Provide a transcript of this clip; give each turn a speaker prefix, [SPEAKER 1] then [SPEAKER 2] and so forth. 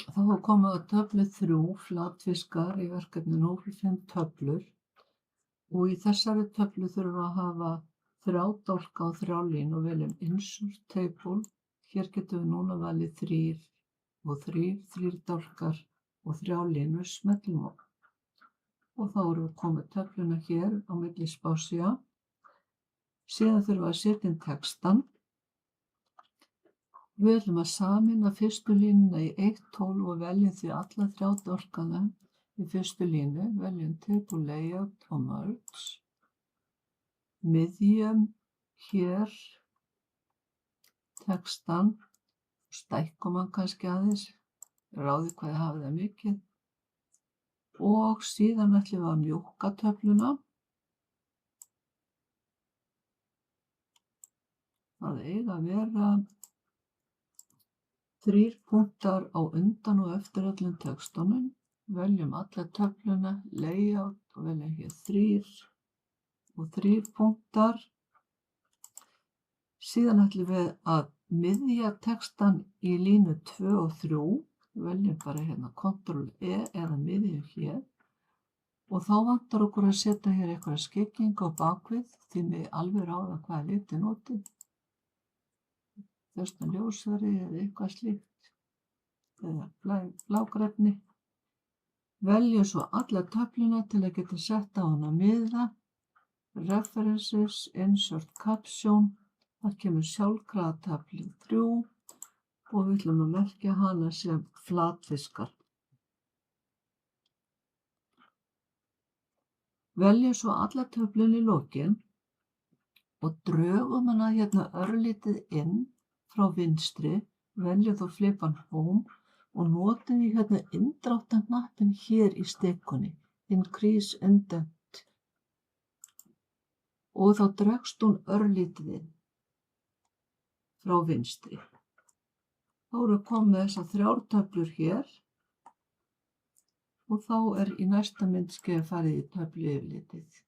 [SPEAKER 1] Þá var komið að töflu 3, flatfiskar í verkefninu 5 töflur og í þessari töflu þurfum við að hafa 3 dálka og 3 línu og veljum insert table. Hér getum við núna valið 3 og 3, 3 dálkar og 3 línur, smellum á. Og þá erum við komið töfluna hér á milli spásía. Síðan þurfum við að setja inn textann. Við ætlum að sameina fyrstu línuna í 1, 12 og veljum því alla 3 dálkana í fyrstu línu. Veljum table layout og merge. Miðjum hér textann, stækkum hann kannski aðeins, ráðið hvað þið hafið það mikið. Og síðan ætlum við að mjúkka töfluna. Það eiga að vera 3 punktar á undan og eftir öllum textunum. Veljum alla töfluna, layout og veljum hér 3 og 3 punktar. Síðan ætlum við að miðja textan í línu 2 og 3. Veljum bara hérna Ctrl E eða miðjum hér. Og þá vantar okkur að setja hér eitthvað skeggingu á bakvið því við alveg ráða hvaða liti notið. Þessna ljósari eða eitthvað slíkt, eða blágrænni. Veljum svo alla töfluna til að geta sett á hana miða. References, insert caption. Það kemur sjálfkrafa töflu 3 og við ætlum að merkja hana sem flatfiskar. Veljum svo alla töfluna í lokin og drögum hana hérna örlítið inn frá vinstri, veljum þá flipan home og notum við hérna inndráttarhnappinn hér í stikunni, increase indent, og þá dregst hún örlítið inn frá vinstri. Þá erum við komið með þessar 3 töflur hér og þá í næsta myndskeiði farið í töflu yfirlitið.